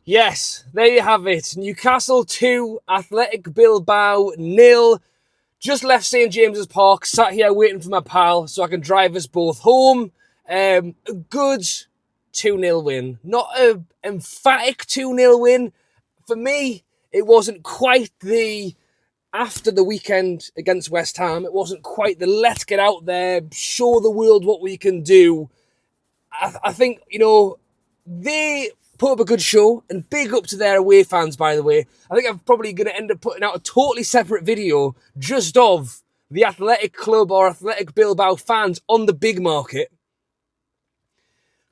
Yes, there you have it. Newcastle 2, Athletic Bilbao 0. Just left St James's Park, sat here waiting for my pal so I can drive us both home. A good 2-0 win. Not an emphatic 2-0 win. For me, it wasn't quite the, after the weekend against West Ham, it wasn't quite the let's get out there, show the world what we can do. I think, they put up a good show, and big up to their away fans, by the way. I think I'm probably going to end up putting out a totally separate video just of the Athletic Club or Athletic Bilbao fans on the big market,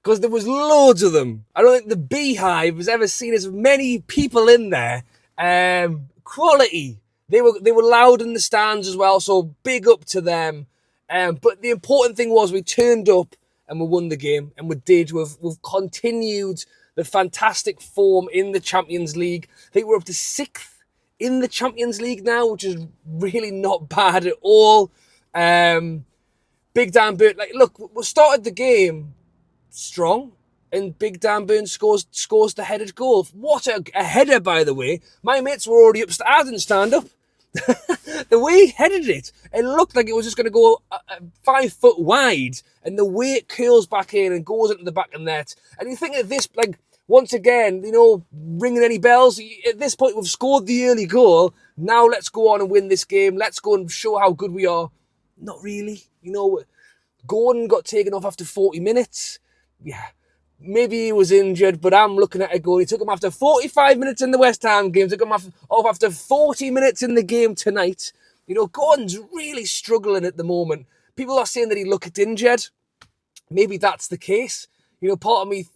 because there was loads of them. I don't think the Beehive has ever seen as many people in there. Quality. They were loud in the stands as well, so big up to them. But the important thing was we turned up and we won the game, and we did. We've continued the fantastic form in the Champions League. I think we're up to 6th in the Champions League now, which is really not bad at all. Big Dan Burn, we started the game strong, and Big Dan Burn scores the headed goal. What a header, by the way. My mates were already up. I didn't stand up. The way he headed it looked like it was just going to go 5 foot wide, and the way it curls back in and goes into the back of the net. And you think of this, once again, ringing any bells? At this point, we've scored the early goal. Now let's go on and win this game. Let's go and show how good we are. Not really. Gordon got taken off after 40 minutes. Yeah, maybe he was injured, but I'm looking at it going, he took him after 45 minutes in the West Ham game, took him off after 40 minutes in the game tonight. Gordon's really struggling at the moment. People are saying that he looked injured. Maybe that's the case. Part of me,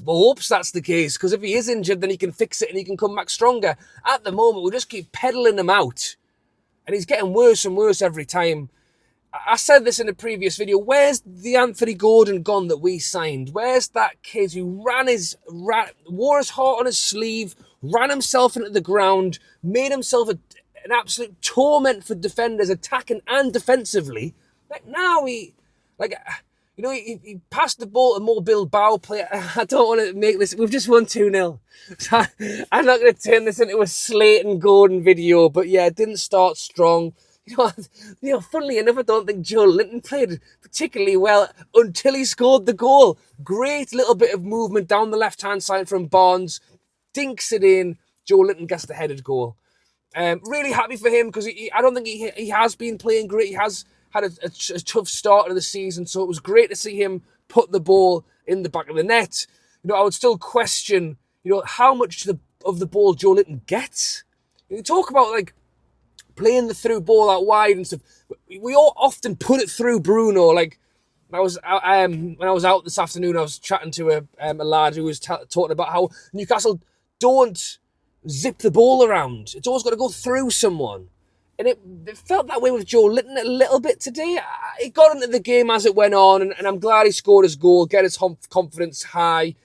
hopes that's the case, because if he is injured, then he can fix it and he can come back stronger. At the moment, we'll just keep peddling him out, and he's getting worse and worse every time. I said this in a previous video. Where's the Anthony Gordon gone that we signed? Where's that kid who wore his heart on his sleeve, ran himself into the ground, made himself an absolute torment for defenders, attacking and defensively? Now he passed the ball to more Bilbao player. I don't want to make this. We've just won 2-0. So I'm not going to turn this into a Slayton Gordon video, but yeah, it didn't start strong. Funnily enough, I don't think Joe Linton played particularly well until he scored the goal. Great little bit of movement down the left-hand side from Barnes. Dinks it in. Joe Linton gets the headed goal. Really happy for him, because I don't think he has been playing great. He has had a tough start of the season, so it was great to see him put the ball in the back of the net. I would still question, how much of the ball Joe Linton gets. You talk about, playing the through ball out wide and stuff. We all often put it through Bruno. When I was out this afternoon, I was chatting to a lad who was talking about how Newcastle don't zip the ball around. It's always got to go through someone. And it felt that way with Joe Linton a little bit today. He got into the game as it went on, and I'm glad he scored his goal, get his confidence high.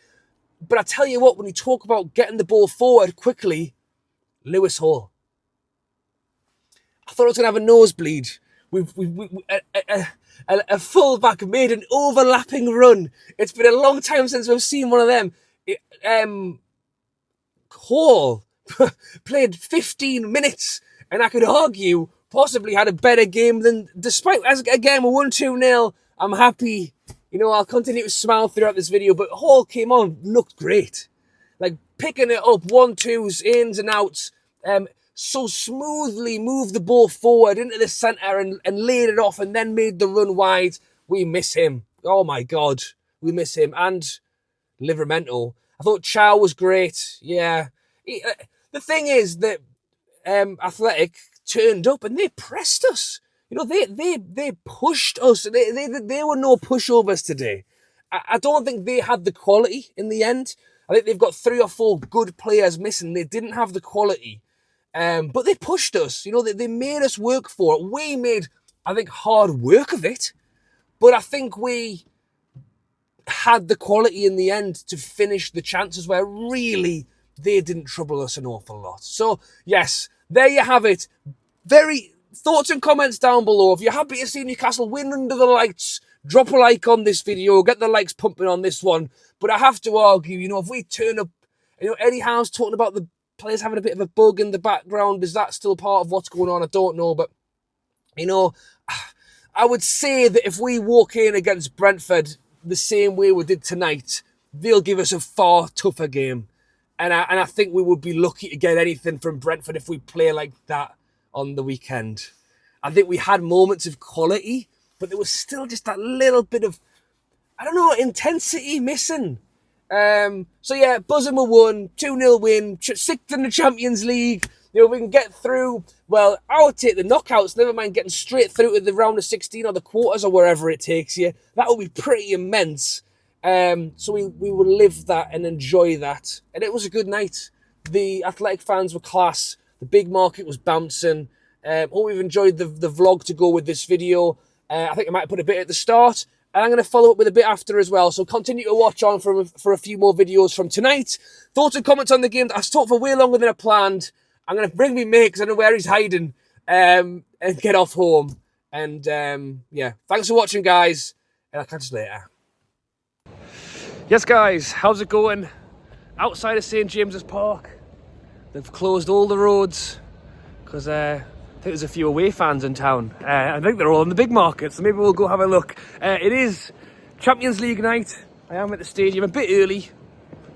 But I tell you what, when you talk about getting the ball forward quickly, Lewis Hall. I thought I was going to have a nosebleed. A fullback made an overlapping run. It's been a long time since we've seen one of them. Hall played 15 minutes, and I could argue possibly had a better game than, despite, again, we won 2-0. I'm happy. I'll continue to smile throughout this video, but Hall came on, looked great. Picking it up, 1-2s, ins and outs. So smoothly moved the ball forward into the centre and laid it off, and then made the run wide. We miss him. Oh my God, we miss him. And Livramento. I thought Chow was great. Yeah. The thing is that Athletic turned up and they pressed us. They pushed us. They were no pushovers today. I don't think they had the quality in the end. I think they've got 3 or 4 good players missing. They didn't have the quality. But they pushed us, they made us work for it. We made, I think, hard work of it, but I think we had the quality in the end to finish the chances where really they didn't trouble us an awful lot. So yes, there you have it. Thoughts and comments down below. If you're happy to see Newcastle win under the lights, drop a like on this video, get the likes pumping on this one. But I have to argue, if we turn up Eddie Howe's talking about the players having a bit of a bug in the background. Is that still part of what's going on? I don't know. But, I would say that if we walk in against Brentford the same way we did tonight, they'll give us a far tougher game. And I think we would be lucky to get anything from Brentford if we play like that on the weekend. I think we had moments of quality, but there was still just that little bit of, intensity missing. So yeah, buzzing with 2-0 win, 6th in the Champions League. We can get through. Well, I would take the knockouts, never mind getting straight through to the round of 16 or the quarters or wherever it takes you. That would be pretty immense. So we will live that and enjoy that. And it was a good night. The Athletic fans were class. The big market was bouncing. Hope we've enjoyed the vlog to go with this video. I think I might put a bit at the start. And I'm going to follow up with a bit after as well. So continue to watch on for a few more videos from tonight. Thoughts and comments on the game. I've talked for way longer than I planned. I'm going to bring me mate because I know where he's hiding. And get off home. And yeah, thanks for watching, guys. And I'll catch you later. Yes, guys, how's it going? Outside of St. James's Park, they've closed all the roads because I think there's a few away fans in town. I think they're all in the big market, so maybe we'll go have a look. It is Champions League night. I am at the stadium a bit early,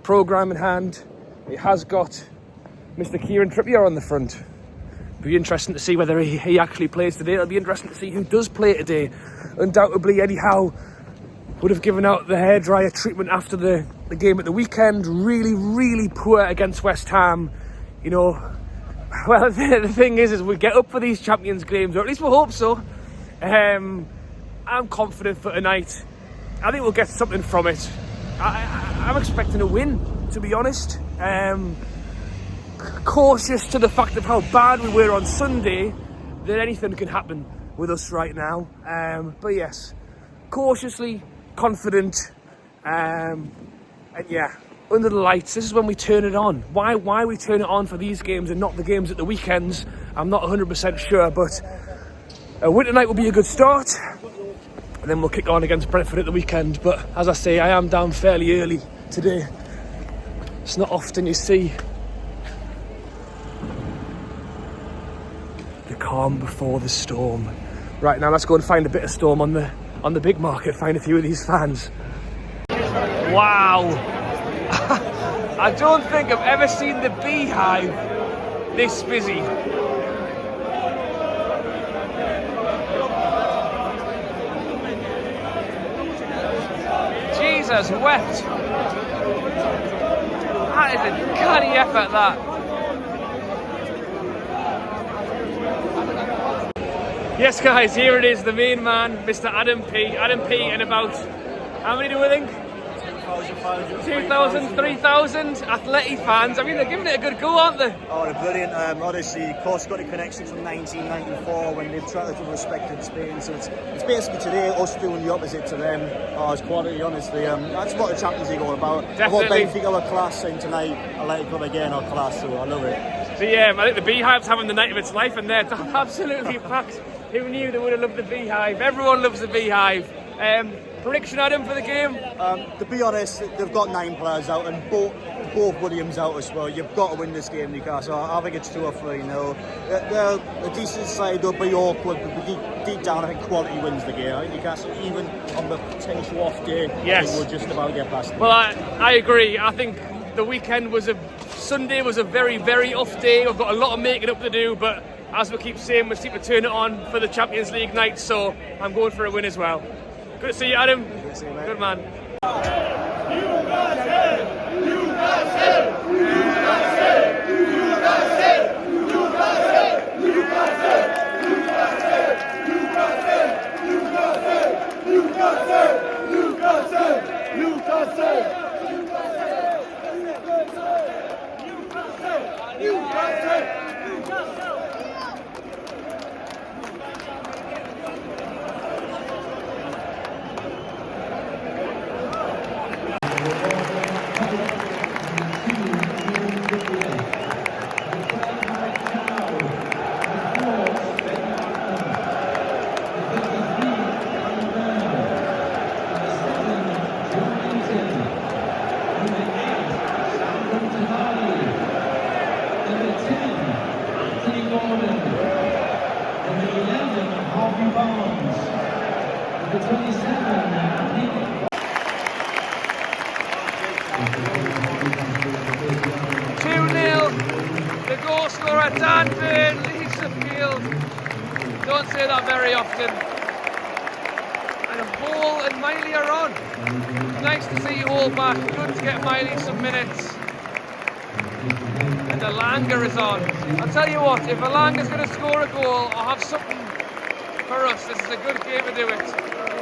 programme in hand. It has got Mr. Kieran Trippier on the front. Be interesting to see whether he actually plays today. It'll be interesting to see who does play today. Undoubtedly, Eddie Howe would have given out the hairdryer treatment after the game at the weekend. Really, really poor against West Ham. Well, the thing is we get up for these Champions games, or at least we hope so. I'm confident for tonight. I think we'll get something from it. I'm expecting a win, to be honest. Cautious to the fact of how bad we were on Sunday, that anything can happen with us right now. But yes, cautiously confident, and yeah, under the lights. This is when we turn it on. Why we turn it on for these games and not the games at the weekends, I'm not 100% sure, but a winter night will be a good start, and then we'll kick on against Brentford at the weekend. But as I say, I am down fairly early today. It's not often you see the calm before the storm. Right, now let's go and find a bit of storm on the big market, find a few of these fans. Wow. I don't think I've ever seen the Beehive this busy. Jesus wept. That is a canny effort, that. Yes, guys, here it is, the main man, Mr. Adam P. Adam P. and about, how many do we think? 2,000, 3,000 Athletic fans. I mean, they're giving it a good go, aren't they? Oh, they're brilliant. Honestly, of course, got a connection from 1994 when they've tried to respect in Spain. So it's basically today us doing the opposite to them. Oh, it's quality, honestly. That's what the Champions League all about. Definitely. I thought Benfica were class, and tonight Athletic again are class, so I love it. So yeah, I think the Beehive's having the night of its life, and they're absolutely packed. Who knew they would have loved the Beehive? Everyone loves the Beehive. Prediction, Adam, for the game? To be honest, they've got 9 players out, and both Williams out as well. You've got to win this game, Newcastle. I think it's 2 or 3-0. They're a decent side, they'll be awkward, but deep down, I think quality wins the game. I think Newcastle, even on the potential off day, yes, they will just about get past them. Well, I agree. I think the weekend Sunday was a very, very off day. We've got a lot of making up to do, but as we keep saying, we seem to turn it on for the Champions League night, so I'm going for a win as well. Good to see you, Adam. Good to see you, mate. Good man. The goal scorer Dan Burn leaves the field. Don't say that very often. And Hall and Miley are on. Nice to see you all back. Good to get Miley some minutes. And Alanga is on. I'll tell you what, if Alanga's going to score a goal or have something for us, this is a good game to do it.